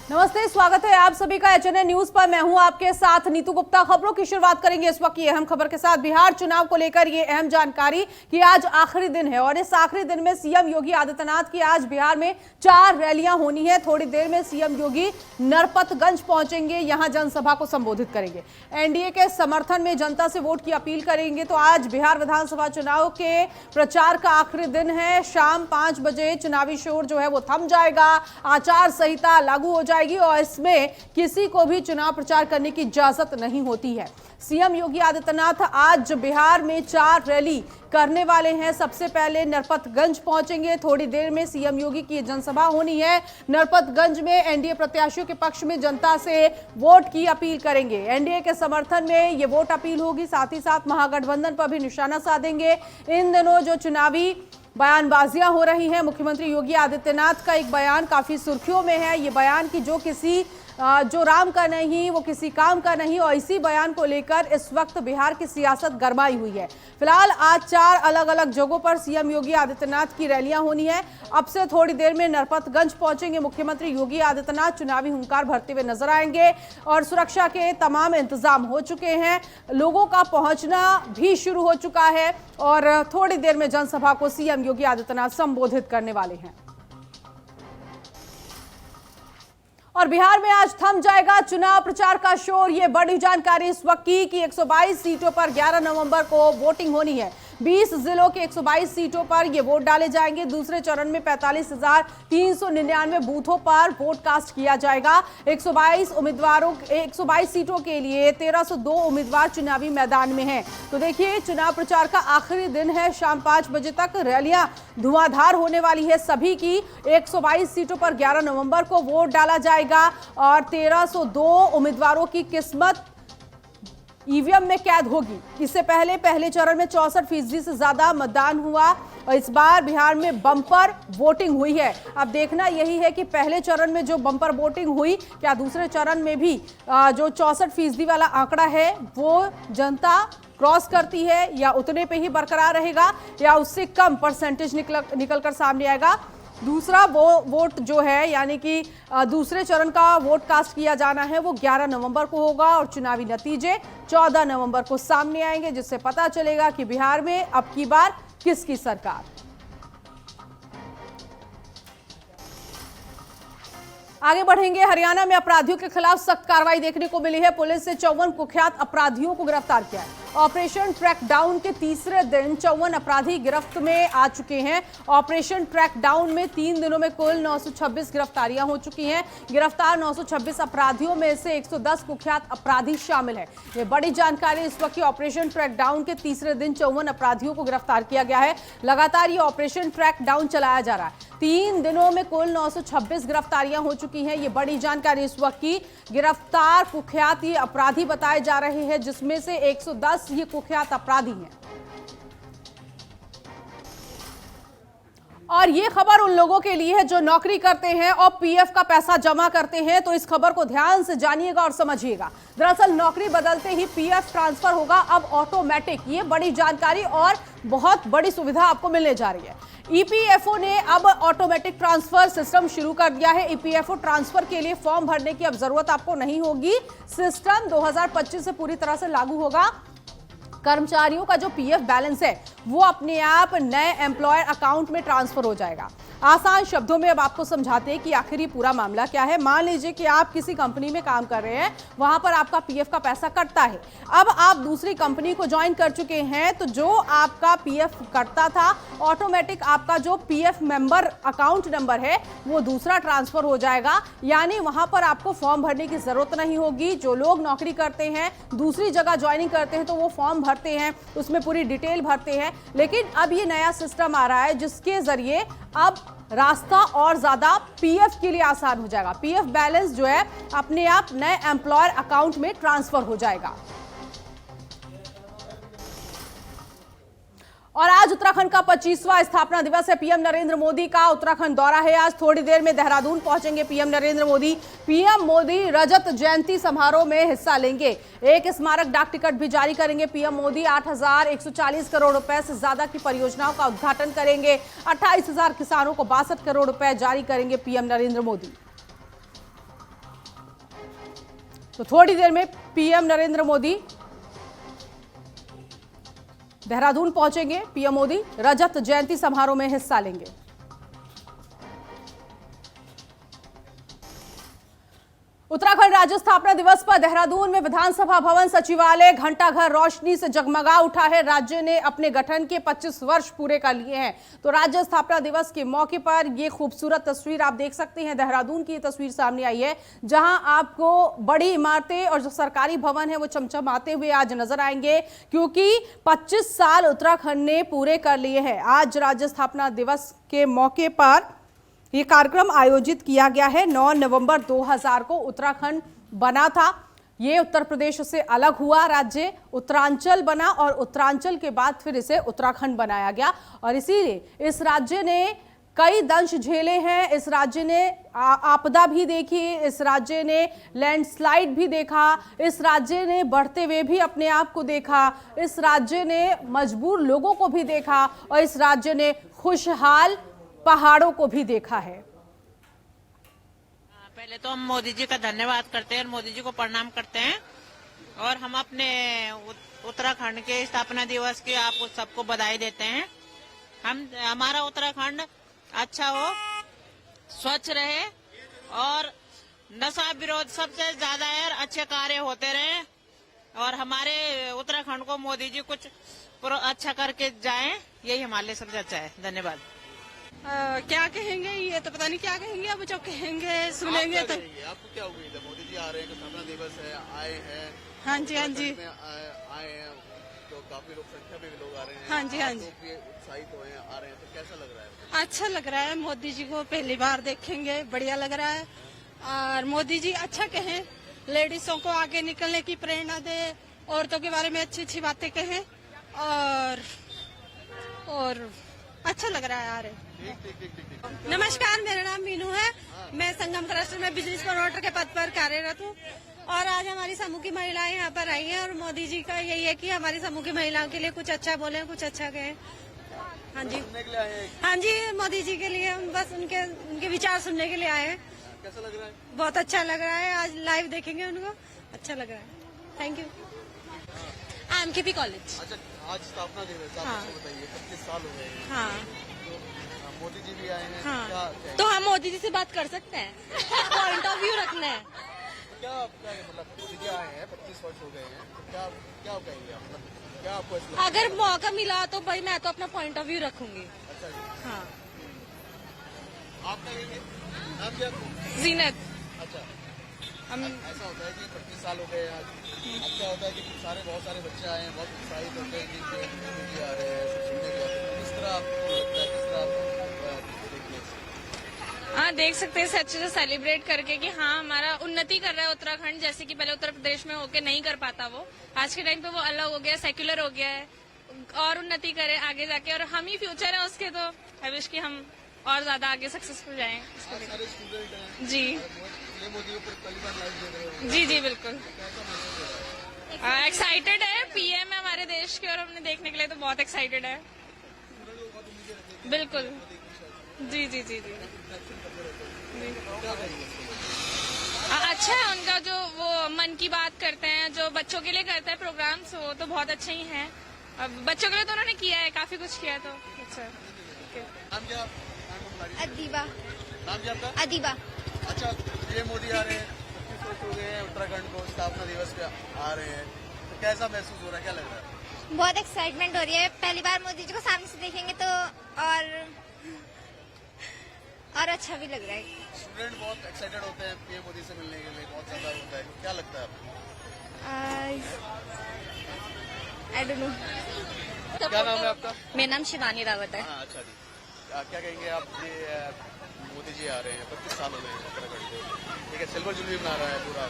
नमस्ते, स्वागत है आप सभी का एचएनएन न्यूज पर। मैं हूं आपके साथ नीतू गुप्ता। खबरों की शुरुआत करेंगे इस वक्त की अहम खबर के साथ। बिहार चुनाव को लेकर ये अहम जानकारी कि आज आखिरी दिन है और इस आखिरी दिन में सीएम योगी आदित्यनाथ की आज बिहार में 4 रैलियां होनी है। थोड़ी देर में सीएम योगी नरपतगंज पहुंचेंगे, यहां जनसभा को संबोधित करेंगे। एनडीए के समर्थन में जनता से वोट की अपील करेंगे। तो आज बिहार विधानसभा चुनाव के प्रचार का आखिरी दिन है। शाम 5 बजे चुनावी शोर जो है वो थम जाएगा, आचार संहिता लागू हो जाएगी और इसमें किसी को भी चुनाव प्रचार करने की इजाजत नहीं होती है। सीएम योगी आदित्यनाथ आज बिहार में 4 रैली करने वाले हैं। सबसे पहले नरपतगंज पहुंचेंगे। थोड़ी देर में सीएम योगी की जनसभा होनी है। नरपतगंज में एनडीए प्रत्याशियों के पक्ष में जनता से वोट की अपील करेंगे। एनडीए के समर्थन में ये वोट अपील होगी, साथ ही साथ महागठबंधन पर भी निशाना साधेंगे। इन दिनों जो चुनावी बयानबाजियां हो रही हैं, मुख्यमंत्री योगी आदित्यनाथ का एक बयान काफी सुर्खियों में है। ये बयान कि जो राम का नहीं वो किसी काम का नहीं, और इसी बयान को लेकर इस वक्त बिहार की सियासत गरमाई हुई है। फिलहाल आज 4 अलग अलग जगहों पर सीएम योगी आदित्यनाथ की रैलियां होनी है। अब से थोड़ी देर में नरपतगंज पहुंचेंगे मुख्यमंत्री योगी आदित्यनाथ। चुनावी हुंकार भरते हुए नजर आएंगे और सुरक्षा के तमाम इंतजाम हो चुके हैं। लोगों का पहुंचना भी शुरू हो चुका है और थोड़ी देर में जनसभा को सीएम योगी आदित्यनाथ संबोधित करने वाले हैं। और बिहार में आज थम जाएगा चुनाव प्रचार का शोर। ये बड़ी जानकारी इस वक्त की कि 122 सीटों पर 11 नवंबर को वोटिंग होनी है। 20 जिलों के 122 सीटों पर ये वोट डाले जाएंगे। दूसरे चरण में 45,399 बूथों पर वोट कास्ट किया जाएगा। 122 सीटों के लिए 1302 उम्मीदवार चुनावी मैदान में हैं। तो देखिए, चुनाव प्रचार का आखिरी दिन है। शाम 5 बजे तक रैलियां धुआंधार होने वाली है सभी की। 122 सीटों पर 11 नवंबर को वोट डाला जाएगा और 1302 उम्मीदवारों की किस्मत ईवीएम में कैद होगी। इससे पहले चरण में 64% से ज्यादा मतदान हुआ और इस बार बिहार में बम्पर वोटिंग हुई है। अब देखना यही है कि पहले चरण में जो बम्पर वोटिंग हुई, क्या दूसरे चरण में भी जो 64% वाला आंकड़ा है वो जनता क्रॉस करती है या उतने पे ही बरकरार रहेगा या उससे कम परसेंटेज निकल कर सामने आएगा। दूसरा वोट जो है यानी कि दूसरे चरण का वोट कास्ट किया जाना है वो 11 नवंबर को होगा और चुनावी नतीजे 14 नवंबर को सामने आएंगे, जिससे पता चलेगा कि बिहार में अब की बार किसकी सरकार। आगे बढ़ेंगे। हरियाणा में अपराधियों के खिलाफ सख्त कार्रवाई देखने को मिली है। पुलिस ने 54 कुख्यात अपराधियों को गिरफ्तार किया है। ऑपरेशन ट्रैक डाउन के तीसरे दिन 54 अपराधी गिरफ्त में आ चुके हैं। ऑपरेशन ट्रैक डाउन में 3 दिनों में कुल 926 गिरफ्तारियां हो चुकी हैं। गिरफ्तार 926 अपराधियों में से 110 कुख्यात अपराधी शामिल है। ये बड़ी जानकारी इस वक्त की। ऑपरेशन ट्रैक डाउन के तीसरे दिन 54 अपराधियों को गिरफ्तार किया गया है। लगातार ये ऑपरेशन ट्रैक डाउन चलाया जा रहा है। 3 दिनों में कुल 926 गिरफ्तारियां हो चुकी हैं। ये बड़ी जानकारी इस वक्त की। गिरफ्तार कुख्यात ये अपराधी बताए जा रहे हैं, जिसमें से 110 ये कुख्यात अपराधी हैं। और ये खबर उन लोगों के लिए है जो नौकरी करते हैं और पीएफ का पैसा जमा करते हैं। तो इस खबर को ध्यान से जानिएगा और समझिएगा। दरअसल नौकरी बदलते ही पीएफ ट्रांसफर होगा अब ऑटोमेटिक। ये बड़ी जानकारी और बहुत बड़ी सुविधा आपको मिलने जा रही है। ईपीएफओ ने अब ऑटोमेटिक ट्रांसफर सिस्टम शुरू कर दिया है। ईपीएफओ ट्रांसफर के लिए फॉर्म भरने की अब जरूरत आपको नहीं होगी। सिस्टम 2025 से पूरी तरह से लागू होगा। कर्मचारियों का जो पीएफ बैलेंस है वो अपने आप नए एम्प्लॉयर अकाउंट में ट्रांसफर हो जाएगा। आसान शब्दों में अब आपको समझाते हैं कि आखिर ये पूरा मामला क्या है। मान लीजिए कि आप किसी कंपनी में काम कर रहे हैं, वहां पर आपका पीएफ का पैसा कटता है। अब आप दूसरी कंपनी को ज्वाइन कर चुके हैं, तो जो आपका पीएफ कटता था ऑटोमेटिक आपका जो पीएफ मेंबर अकाउंट नंबर है वो दूसरा ट्रांसफर हो जाएगा। यानी वहां पर आपको फॉर्म भरने की जरूरत नहीं होगी। जो लोग नौकरी करते हैं, दूसरी जगह ज्वाइनिंग करते हैं, तो वो फॉर्म भरते हैं, उसमें पूरी डिटेल भरते हैं। लेकिन अब ये नया सिस्टम आ रहा है जिसके जरिए अब रास्ता और ज्यादा पीएफ के लिए आसान हो जाएगा। पीएफ बैलेंस जो है अपने आप नए एम्प्लॉयर अकाउंट में ट्रांसफर हो जाएगा। और आज उत्तराखंड का 25वां स्थापना दिवस है। पीएम नरेंद्र मोदी का उत्तराखंड दौरा है। आज थोड़ी देर में देहरादून पहुंचेंगे पीएम नरेंद्र मोदी। पीएम मोदी रजत जयंती समारोह में हिस्सा लेंगे। एक स्मारक डाक टिकट भी जारी करेंगे। पीएम मोदी 8,140 करोड़ रुपए से ज्यादा की परियोजनाओं का उद्घाटन करेंगे। 28,000 किसानों को 62 करोड़ रुपए जारी करेंगे पीएम नरेंद्र मोदी। तो थोड़ी देर में पीएम नरेंद्र मोदी देहरादून पहुंचेंगे। पीएम मोदी रजत जयंती समारोह में हिस्सा लेंगे। उत्तराखंड राज्य स्थापना दिवस पर देहरादून में विधानसभा भवन, सचिवालय, घंटाघर रोशनी से जगमगा उठा है। राज्य ने अपने गठन के 25 वर्ष पूरे कर लिए हैं। तो राज्य स्थापना दिवस के मौके पर ये खूबसूरत तस्वीर आप देख सकते हैं। देहरादून की ये तस्वीर सामने आई है, जहां आपको बड़ी इमारतें और जो सरकारी भवन है वो चमचमाते हुए आज नजर आएंगे, क्योंकि 25 साल उत्तराखंड ने पूरे कर लिए हैं। आज राज्य स्थापना दिवस के मौके पर ये कार्यक्रम आयोजित किया गया है। 9 नवंबर 2000 को उत्तराखंड बना था। ये उत्तर प्रदेश से अलग हुआ राज्य, उत्तरांचल बना और उत्तरांचल के बाद फिर इसे उत्तराखंड बनाया गया। और इसीलिए इस राज्य ने कई दंश झेले हैं। इस राज्य ने आपदा भी देखी, इस राज्य ने लैंडस्लाइड भी देखा, इस राज्य ने बढ़ते हुए भी अपने आप को देखा, इस राज्य ने मजबूर लोगों को भी देखा और इस राज्य ने खुशहाल पहाड़ों को भी देखा है। पहले तो हम मोदी जी का धन्यवाद करते हैं और मोदी जी को प्रणाम करते हैं और हम अपने उत्तराखंड के स्थापना दिवस की आपको सबको बधाई देते हैं। हमारा उत्तराखंड अच्छा हो, स्वच्छ रहे और नशा विरोध सबसे ज्यादा है, अच्छे कार्य होते रहे और हमारे उत्तराखंड को मोदी जी कुछ अच्छा करके जाएं, यही हमारे लिए सबसे अच्छा है। धन्यवाद। क्या कहेंगे, ये तो पता नहीं क्या कहेंगे, अब जो कहेंगे सुनेंगे तो। आपको क्या उम्मीद है? मोदी जी आ रहे हैं, स्थापना दिवस है, आए हैं। हाँ जी, हाँ जी, आए हैं तो काफी लोग, संख्या में भी लोग आ रहे हैं। हाँ जी, हाँ जी, उत्साहित हुए हैं, आ रहे हैं, तो कैसा लग रहा है? अच्छा लग रहा है। मोदी जी को पहली बार देखेंगे, बढ़िया लग रहा है। और मोदी जी अच्छा कहें, लेडीजों को आगे निकलने की प्रेरणा दे, औरतों के बारे में अच्छी अच्छी बातें कहें और अच्छा लग रहा है। आ रहे। नमस्कार, मेरा नाम मीनू है। मैं संगम क्लस्टर में बिजनेस प्रमोटर के पद पर कार्यरत हूँ और आज हमारी समूह की महिलाएं यहाँ पर आई हैं और मोदी जी का यही है कि हमारी समूह की महिलाओं के लिए कुछ अच्छा बोले, कुछ अच्छा कहें। हाँ जी, हाँ जी, मोदी जी के लिए हम बस उनके विचार सुनने के लिए आए हैं। कैसा लग रहा है? बहुत अच्छा लग रहा है। आज लाइव देखेंगे उनको, अच्छा लग रहा है। Thank you. आमकेपी कॉलेज। अच्छा, आज स्थापना दिवस, आप मुझे बताइए, 25 साल हो गए हैं। हाँ, मोदी जी भी आए हैं। हाँ, क्या तो हम मोदी जी से बात कर सकते हैं, पॉइंट ऑफ व्यू रखना है। क्या आपका मतलब, मोदी जी आए हैं, 25 वर्ष हो गए हैं, तो क्या कहेंगे आप? मतलब क्या आपको ऐसा लगता है? अगर मौका मिला तो भाई मैं तो अपना पॉइंट ऑफ व्यू रखूंगी। अच्छा जी, हाँ। आप कहेंगे? आप क्या? जीनत। अच्छा, हम ऐसा होता है कि 25 साल हो गए आज। अब क्या होता है कि बहुत सारे बच्चे आए हैं, बहुत उत्साहित होते हैं कि मोदी जी आ रहे हैं, कुछ सुनने के लिए। किस तरह आपको लगता है, किस तरह आप देखने से? हाँ, देख सकते हैं अच्छे से सेलिब्रेट करके कि हाँ हमारा उन्नति कर रहा है उत्तराखंड, जैसे कि पहले उत्तर प्रदेश में होके नहीं कर पाता वो। आज के टाइम पे वो अलग हो गया, सेक्युलर हो गया है और उन्नति करे आगे जाके और हम ही फ्यूचर है उसके। तो आई विश कि हम और ज्यादा आगे सक्सेसफुल जाएं। सारे स्टूडेंट हैं। जी ये मोदी को पहली बार लाइव देख रहे हो? जी जी बिल्कुल एक्साइटेड है। पीएम है हमारे देश के और हमने देखने के लिए तो बहुत एक्साइटेड है। बिल्कुल, जी जी जी जी अच्छा है उनका जो वो मन की बात करते हैं, जो बच्चों के लिए करते हैं प्रोग्राम्स, वो तो बहुत अच्छे ही हैं। अब बच्चों के लिए तो उन्होंने किया है, काफी कुछ किया है। तो अच्छा, नाम क्या? अदीबा। नाम क्या आपका? अदीबा। अच्छा, ये मोदी आ रहे हैं, 25 वर्ष हो गए हैं उत्तराखंड को स्थापना दिवस पे आ रहे हैं, तो कैसा महसूस हो रहा है, क्या लग रहा है? बहुत एक्साइटमेंट हो रही है। पहली बार मोदी जी को सामने से देखेंगे तो और अच्छा भी लग रहा है। स्टूडेंट बहुत एक्साइटेड होते हैं पीएम मोदी से मिलने के लिए, बहुत ज्यादा होता है, क्या लगता है आपको? I don't know. क्या नाम है आपका? मेरा नाम शिवानी रावत है। हाँ, अच्छा जी, क्या कहेंगे आप? ये मोदी जी आ रहे हैं, 25 साल हो गए हैं उत्तराखंड को, ठीक है, सिल्वर जुबली मना रहा है पूरा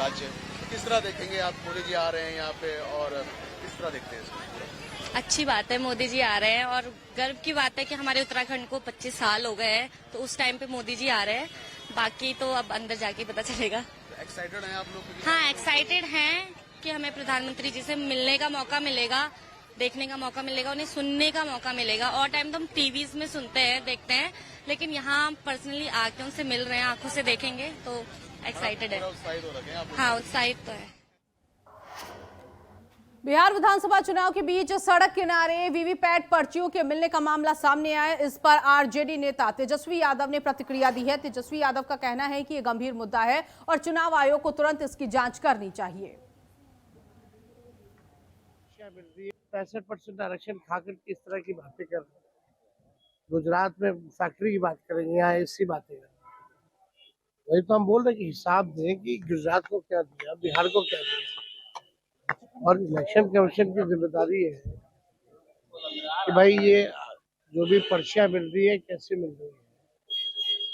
राज्य, तो किस तरह देखेंगे आप? मोदी जी आ रहे हैं यहाँ पे और किस तरह देखते हैं इसको? अच्छी बात है, मोदी जी आ रहे हैं और गर्व की बात है कि हमारे उत्तराखंड को 25 साल हो गए हैं, तो उस टाइम पे मोदी जी आ रहे हैं। बाकी तो अब अंदर जाके पता चलेगा। एक्साइटेड हैं आप लोग? हाँ, एक्साइटेड हैं कि हमें प्रधानमंत्री जी से मिलने का मौका मिलेगा देखने का मौका मिलेगा, उन्हें सुनने का मौका मिलेगा। और टाइम तो हम टीवीज में सुनते हैं, देखते हैं, लेकिन यहाँ हम पर्सनली आके उनसे मिल रहे हैं, आंखों से देखेंगे तो एक्साइटेड है। उत्साहित हो रखे हैं आप? हाँ, उत्साहित तो है। बिहार विधानसभा चुनाव के बीच सड़क किनारे वीवीपैट पर्चियों के मिलने का मामला सामने आया। इस पर आरजेडी नेता तेजस्वी यादव ने प्रतिक्रिया दी है। तेजस्वी यादव का कहना है कि यह गंभीर मुद्दा है और चुनाव आयोग को तुरंत इसकी जांच करनी चाहिए। 65% आरक्षण खाकर किस तरह की बातें कर रहे हैं। गुजरात में फैक्ट्री की बात करेंगे, यहाँ ऐसी बातें करेंगे। वही तो हम बोल रहे हैं कि हिसाब दें कि गुजरात को क्या दिया, बिहार को क्या दिया। और इलेक्शन कमीशन की जिम्मेदारी है कि भाई ये जो भी पर्चियां मिल रही है कैसे मिल रही है,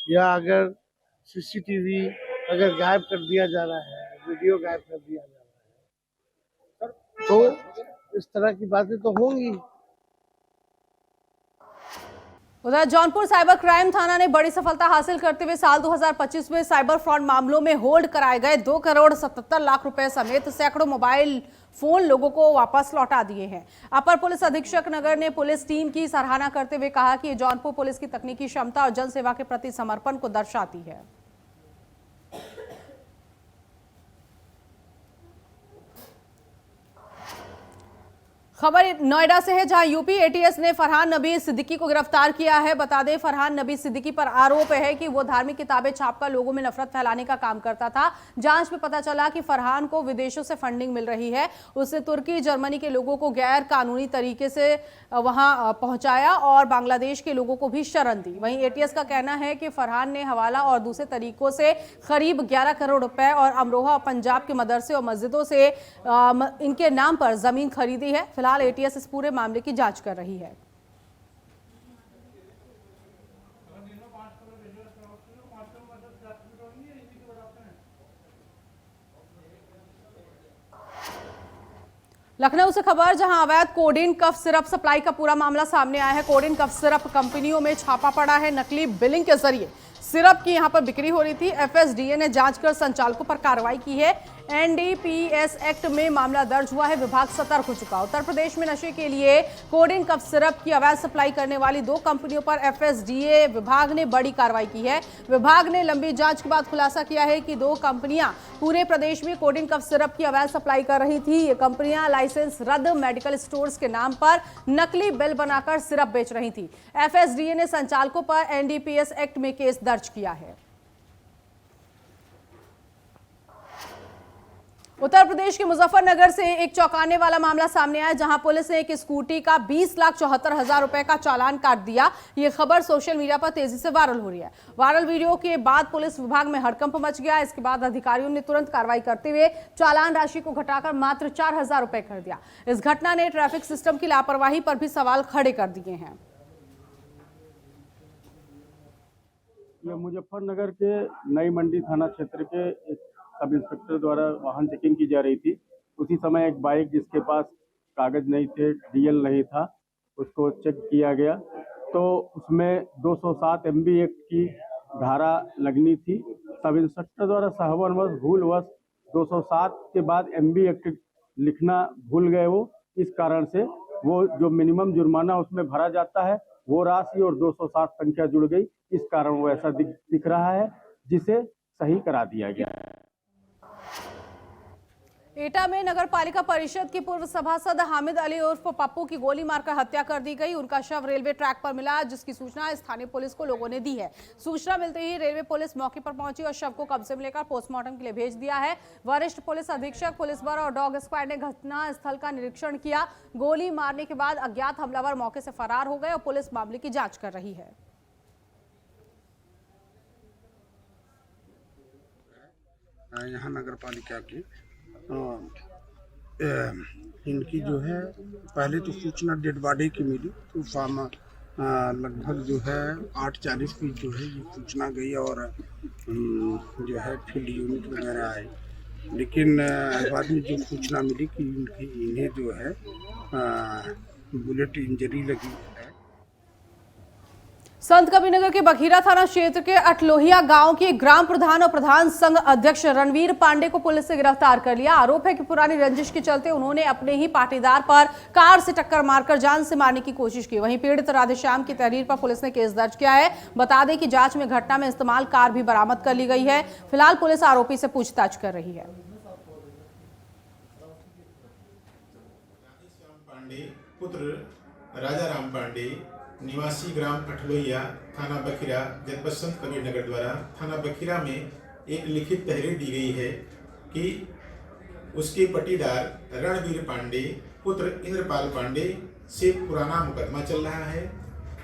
या अगर सीसीटीवी अगर गायब कर दिया जा रहा है, वीडियो गायब कर दिया जा रहा है, तो इस तरह की बातें तो होंगी। उधर जौनपुर साइबर क्राइम थाना ने बड़ी सफलता हासिल करते हुए साल 2025 में साइबर फ्रॉड मामलों में होल्ड कराए गए 2,77,00,000 रुपए समेत सैकड़ों मोबाइल फोन लोगों को वापस लौटा दिए हैं। अपर पुलिस अधीक्षक नगर ने पुलिस टीम की सराहना करते हुए कहा कि जौनपुर पुलिस की तकनीकी क्षमता और जन सेवा के प्रति समर्पण को दर्शाती है। खबर नोएडा से है, जहां यूपी एटीएस ने फरहान नबी सिद्दीकी को गिरफ्तार किया है। बता दें, फरहान नबी सिद्दीकी पर आरोप है कि वो धार्मिक किताबें छापकर लोगों में नफरत फैलाने का काम करता था। जांच में पता चला कि फरहान को विदेशों से फंडिंग मिल रही है। उसने तुर्की, जर्मनी के लोगों को गैर कानूनी तरीके से वहां पहुंचाया और बांग्लादेश के लोगों को भी शरण दी। वहीं एटीएस का कहना है कि फरहान ने हवाला और दूसरे तरीकों से करीब 11 करोड़ रुपए और अमरोहा और पंजाब के मदरसे और मस्जिदों से इनके नाम पर जमीन खरीदी है। फिलहाल एटीएस इस पूरे मामले की जांच कर रही है। लखनऊ से खबर, जहां अवैध कोडीन कफ सिरप सप्लाई का पूरा मामला सामने आया है। कोडीन कफ सिरप कंपनियों में छापा पड़ा है। नकली बिलिंग के जरिए सिरप की यहां पर बिक्री हो रही थी। एफएसडीए ने जांच कर संचालकों पर कार्रवाई की है। एनडीपीएस एक्ट में मामला दर्ज हुआ है। विभाग सतर्क हो चुका। उत्तर प्रदेश में नशे के लिए कोडीन कफ सिरप की अवैध सप्लाई करने वाली 2 कंपनियों पर एफएसडीए विभाग ने बड़ी कार्रवाई की है। विभाग ने लंबी जांच के बाद खुलासा किया है कि 2 कंपनियां पूरे प्रदेश में कोडीन कफ सिरप की अवैध सप्लाई कर रही थी। ये कंपनियां लाइसेंस रद्द मेडिकल स्टोर्स के नाम पर नकली बिल बनाकर सिरप बेच रही थी। एफएसडीए ने संचालकों पर एनडीपीएस एक्ट में केस दर्ज किया है। उत्तर प्रदेश के मुजफ्फरनगर से एक चौंकाने वाला मामला सामने आया, जहां पुलिस ने एक स्कूटी का 20,74,000 रुपए का चालान काट दिया। यह खबर सोशल मीडिया पर तेजी से वायरल हो रही है। वायरल वीडियो के बाद पुलिस विभाग में हड़कंप मच गया। इसके बाद अधिकारियों ने तुरंत कार्रवाई करते हुए चालान राशि को घटाकर मात्र 4,000 रुपए कर दिया। इस घटना ने ट्रैफिक सिस्टम की लापरवाही पर भी सवाल खड़े कर दिए हैं। यह मुजफ्फरनगर के नई मंडी थाना क्षेत्र के एक सब इंस्पेक्टर द्वारा वाहन चेकिंग की जा रही थी। उसी समय एक बाइक जिसके पास कागज नहीं थे, डीएल नहीं था, उसको चेक किया गया तो उसमें 207 MB एक्ट की धारा लगनी थी। सब इंस्पेक्टर द्वारा सहवनवश भूलवश 207 के बाद MB एक्ट लिखना भूल गए। वो इस कारण से वो जो मिनिमम जुर्माना उसमें भरा जाता है वो राशि और 207 संख्या जुड़ गई। इस कारण वो ऐसा दिख रहा है, जिसे सही करा दिया गया। एटा में नगर पालिका परिषद के पूर्व सभासद हामिद अली उर्फ पप्पू की गोली मारकर हत्या कर दी गई। उनका शव रेलवे ट्रैक पर मिला, जिसकी सूचना स्थानीय पुलिस को लोगों ने दी है। सूचना मिलते ही रेलवे पुलिस मौके पर पहुंची और शव को कब्जे में लेकर पोस्टमार्टम के लिए भेज दिया है। वरिष्ठ पुलिस अधीक्षक, पुलिस बल और डॉग स्क्वाड ने घटना स्थल का निरीक्षण किया। गोली मारने के बाद अज्ञात हमलावर मौके से फरार हो गए और पुलिस मामले की जांच कर रही है। यहाँ नगर पालिका की इनकी जो है पहले तो सूचना डेड बॉडी की मिली, तो फार्म लगभग जो है 8:40 की जो है ये सूचना गई और जो है फील्ड यूनिट वगैरह आए, लेकिन बाद में जो सूचना मिली कि इन्हें जो है बुलेट इंजरी लगी है। संत कबीरनगर के बखीरा थाना क्षेत्र के अटलोहिया गांव के ग्राम प्रधान और प्रधान संघ अध्यक्ष रणवीर पांडे को पुलिस ने गिरफ्तार कर लिया। आरोप है कि पुरानी रंजिश के चलते उन्होंने अपने ही पाटीदार पर कार से टक्कर मारकर जान से मारने की कोशिश की। वहीं पीड़ित राधेश्याम की तहरीर पर पुलिस ने केस दर्ज किया है। बता दें कि जांच में घटना में इस्तेमाल कार भी बरामद कर ली गई है। फिलहाल पुलिस आरोपी से पूछताछ कर रही है। पुत्र राजा राम पांडे निवासी ग्राम अठलोहिया थाना बखीरा जनपद संत कबीरनगर द्वारा थाना बखीरा में एक लिखित तहरीर दी गई है कि उसके पटीदार रणवीर पांडे पुत्र इंद्रपाल पांडे से पुराना मुकदमा चल रहा है।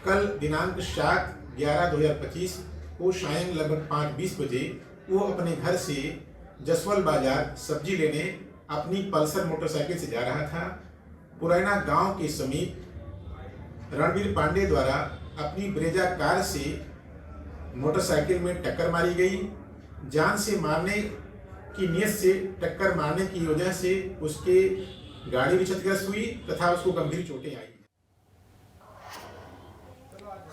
कल दिनांक 7/11/2025 को सायं लगभग 5:20 बजे वो अपने घर से जसवल बाजार सब्जी लेने अपनी पल्सर मोटरसाइकिल से जा रहा था। पुराना गांव के समीप रणवीर पांडे द्वारा अपनी ब्रेजा कार से मोटरसाइकिल में टक्कर मारी गई। जान से मारने की नीयत से टक्कर मारने की वजह से उसके गाड़ी भी क्षतिग्रस्त हुई तथा उसको गंभीर चोटें आई।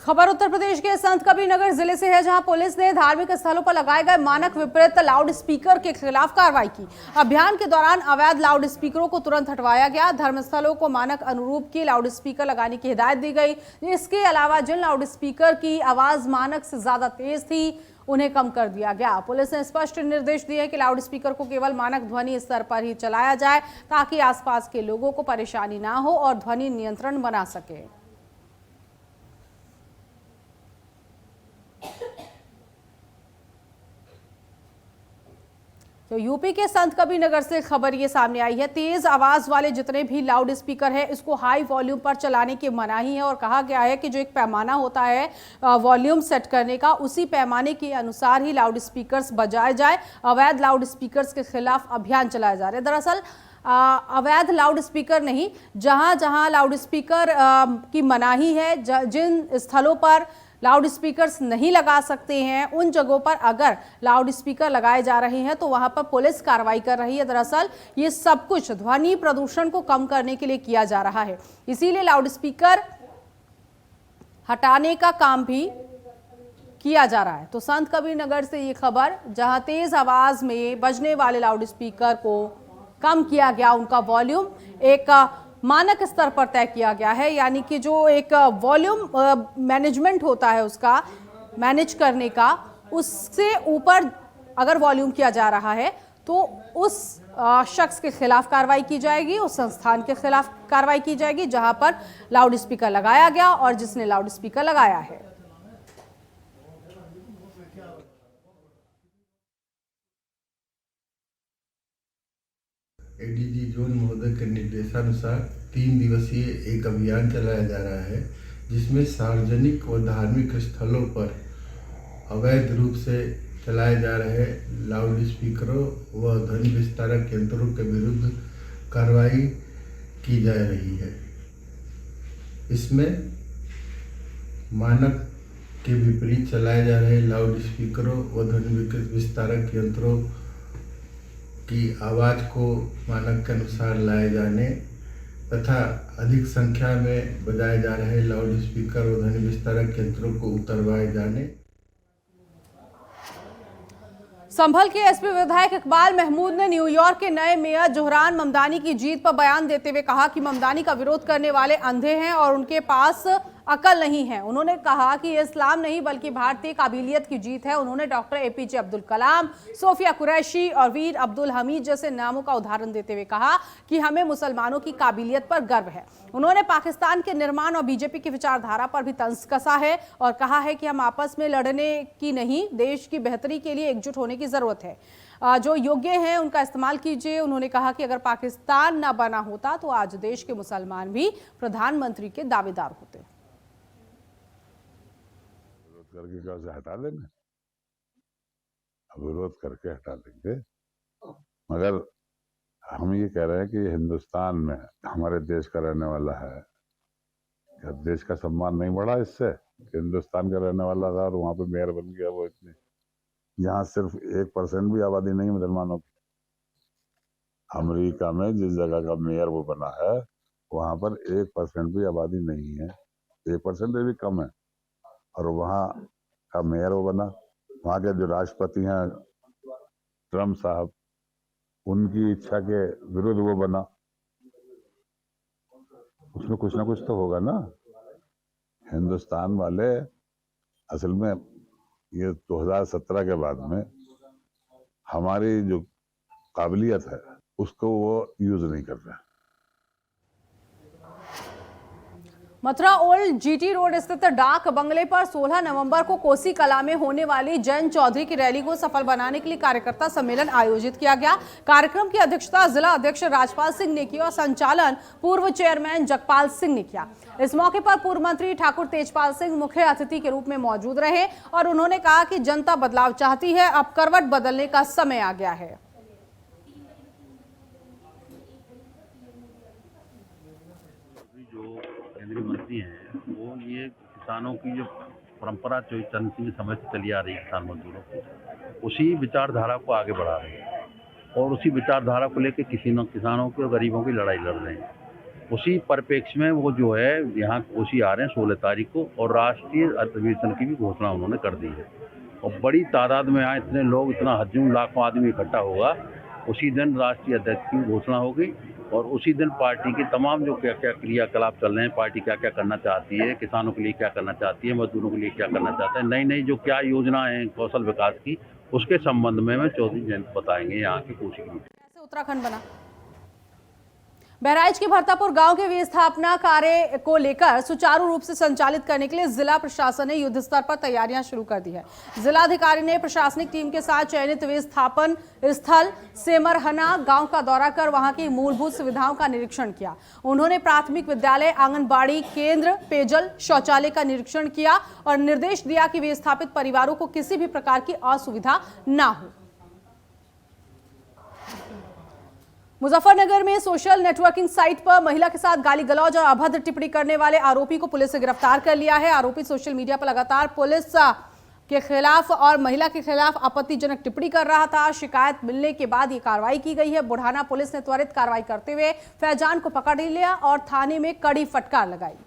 खबर उत्तर प्रदेश के संत कबीरनगर जिले से है, जहां पुलिस ने धार्मिक स्थलों पर लगाए गए मानक विपरीत लाउड स्पीकर के खिलाफ कार्रवाई की। अभियान के दौरान अवैध लाउड स्पीकरों को तुरंत हटवाया गया। धर्मस्थलों को मानक अनुरूप की लाउड स्पीकर लगाने की हिदायत दी गई। इसके अलावा जिन लाउड स्पीकर की आवाज मानक से ज्यादा तेज थी उन्हें कम कर दिया गया। पुलिस ने स्पष्ट निर्देश दिए कि लाउड स्पीकर को केवल मानक ध्वनि स्तर पर ही चलाया जाए ताकि आसपास के लोगों को परेशानी ना हो और ध्वनि नियंत्रण बना सके। तो यूपी के संत कबीरनगर से खबर ये सामने आई है। तेज आवाज वाले जितने भी लाउड स्पीकर है इसको हाई वॉल्यूम पर चलाने की मनाही है और कहा गया है कि जो एक पैमाना होता है वॉल्यूम सेट करने का, उसी पैमाने के अनुसार ही लाउड स्पीकर्स बजाए जाए। अवैध लाउड स्पीकर्स के खिलाफ अभियान चलाया जा रहा है। दरअसल अवैध लाउड स्पीकर नहीं, जहां जहां लाउड स्पीकर की मनाही है, जिन स्थलों पर लाउड स्पीकर्स नहीं लगा सकते हैं उन जगहों पर अगर लाउड स्पीकर लगाए जा रहे हैं तो वहां पर पुलिस कार्रवाई कर रही है। दरअसल ये सब कुछ ध्वनि प्रदूषण को कम करने के लिए किया जा रहा है, इसीलिए लाउड स्पीकर हटाने का काम भी किया जा रहा है। तो संत कबीरनगर से ये खबर, जहां तेज आवाज में बजने वाले लाउड स्पीकर को कम किया गया, उनका वॉल्यूम एक मानक स्तर पर तय किया गया है, यानी कि जो एक वॉल्यूम मैनेजमेंट होता है उसका मैनेज करने का, उससे ऊपर अगर वॉल्यूम किया जा रहा है तो उस शख्स के खिलाफ कार्रवाई की जाएगी, उस संस्थान के खिलाफ कार्रवाई की जाएगी जहां पर लाउड स्पीकर लगाया गया और जिसने लाउड स्पीकर लगाया है। एडीजी जोन महोदय के निर्देशानुसार 3 दिवसीय एक अभियान चलाया जा रहा है, जिसमें सार्वजनिक व धार्मिक स्थलों पर अवैध रूप से चलाए जा रहे लाउड स्पीकरों व ध्वनि विस्तारक यंत्रों के विरुद्ध कार्रवाई की जा रही है। इसमें मानक के विपरीत चलाए जा रहे लाउड स्पीकरों व ध्वनि विस्तारक यंत्रों की आवाज़ को मानक के अनुसार लाए जाने तथा अधिक संख्या में बजाए जा रहे लाउड स्पीकर और ध्वनि विस्तारक यंत्रों को उतरवाए जाने। संभल के एसपी विधायक इकबाल महमूद ने न्यूयॉर्क के नए मेयर जोहरान ममदानी की जीत पर बयान देते हुए कहा कि ममदानी का विरोध करने वाले अंधे हैं और उनके पास अकल नहीं है। उन्होंने कहा कि इस्लाम नहीं बल्कि भारतीय काबिलियत की जीत है। उन्होंने doctor APJ Abdul Kalam, Sophia Qureshi और वीर अब्दुल हमीद जैसे नामों का उदाहरण देते हुए कहा कि हमें मुसलमानों की काबिलियत पर गर्व है। उन्होंने पाकिस्तान के निर्माण और बीजेपी की विचारधारा पर भी तंज कसा है और कहा है कि हम आपस में लड़ने की नहीं, देश की बेहतरी के लिए एकजुट होने की जरूरत है। जो योग्य हैं उनका इस्तेमाल कीजिए। उन्होंने कहा कि अगर पाकिस्तान ना बना होता तो आज देश के मुसलमान भी प्रधानमंत्री के दावेदार होते। करके क्या उसे हटा देंगे? विरोध करके हटा देंगे, मगर हम ये कह रहे हैं कि हिंदुस्तान में हमारे देश का रहने वाला है, क्या देश का सम्मान नहीं बढ़ा इससे कि हिंदुस्तान का रहने वाला था और वहां पे मेयर बन गया वो इतने, जहाँ सिर्फ 1% भी आबादी नहीं मुसलमानों की। अमेरिका में जिस जगह का मेयर वो बना है वहां पर 1% भी आबादी नहीं है, 1% से भी कम है। और वहाँ का मेयर वो बना। वहाँ के जो राष्ट्रपति हैं ट्रम्प साहब, उनकी इच्छा के विरुद्ध वो बना। उसमें कुछ ना कुछ तो होगा ना। हिंदुस्तान वाले असल में ये 2017 के बाद में हमारी जो काबिलियत है उसको वो यूज नहीं कर रहे। मथुरा ओल्ड जीटी रोड स्थित डाक बंगले पर 16 नवंबर को कोसी कला में होने वाली जैन चौधरी की रैली को सफल बनाने के लिए कार्यकर्ता सम्मेलन आयोजित किया गया। कार्यक्रम की अध्यक्षता जिला अध्यक्ष राजपाल सिंह ने की और संचालन पूर्व चेयरमैन जगपाल सिंह ने किया। इस मौके पर पूर्व मंत्री ठाकुर तेजपाल सिंह मुख्य अतिथि के रूप में मौजूद रहे और उन्होंने कहा कि जनता बदलाव चाहती है, अब करवट बदलने का समय आ गया है। केंद्रीय मंत्री हैं वो ये किसानों की जो परंपरा जो चंद समय से चली आ रही है किसान मजदूरों की, उसी विचारधारा को आगे बढ़ा रहे हैं और उसी विचारधारा को लेकर किसानों की और गरीबों की लड़ाई लड़ रहे हैं। उसी परिप्रेक्ष्य में वो जो है यहाँ कोसी आ रहे हैं 16 तारीख को और राष्ट्रीय अधिवेशन की भी घोषणा उन्होंने कर दी है और बड़ी तादाद में यहाँ इतने लोग, इतना हजारों लाखों आदमी इकट्ठा होगा। उसी दिन राष्ट्रीय अध्यक्ष की घोषणा होगी और उसी दिन पार्टी के तमाम जो क्या क्या क्रियाकलाप चल रहे हैं, पार्टी क्या क्या करना चाहती है, किसानों के लिए क्या करना चाहती है, मजदूरों के लिए क्या करना चाहता है, नई नई जो क्या योजना है कौशल विकास की, उसके संबंध में चौधरी जयंत बताएंगे यहाँ की कोशिश में। उत्तराखंड बना। बहराइच के भरतापुर गांव के विस्थापना कार्य को लेकर सुचारू रूप से संचालित करने के लिए जिला प्रशासन ने युद्ध स्तर पर तैयारियां शुरू कर दी है। जिलाधिकारी ने प्रशासनिक टीम के साथ चयनित विस्थापन स्थल सेमरहना गांव का दौरा कर वहां की मूलभूत सुविधाओं का निरीक्षण किया। उन्होंने प्राथमिक विद्यालय, आंगनबाड़ी केंद्र, पेयजल, शौचालय का निरीक्षण किया और निर्देश दिया कि विस्थापित परिवारों को किसी भी प्रकार की असुविधा न हो। मुजफ्फरनगर में सोशल नेटवर्किंग साइट पर महिला के साथ गाली गलौज और अभद्र टिप्पणी करने वाले आरोपी को पुलिस ने गिरफ्तार कर लिया है। आरोपी सोशल मीडिया पर लगातार पुलिस के खिलाफ और महिला के खिलाफ आपत्तिजनक टिप्पणी कर रहा था। शिकायत मिलने के बाद ये कार्रवाई की गई है। बुढ़ाना पुलिस ने त्वरित कार्रवाई करते हुए फैजान को पकड़ लिया और थाने में कड़ी फटकार लगाई।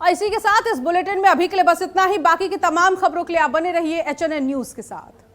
और इसी के साथ इस बुलेटिन में अभी के लिए बस इतना ही। बाकी की तमाम खबरों के लिए आप बने रहिए HNN न्यूज के साथ।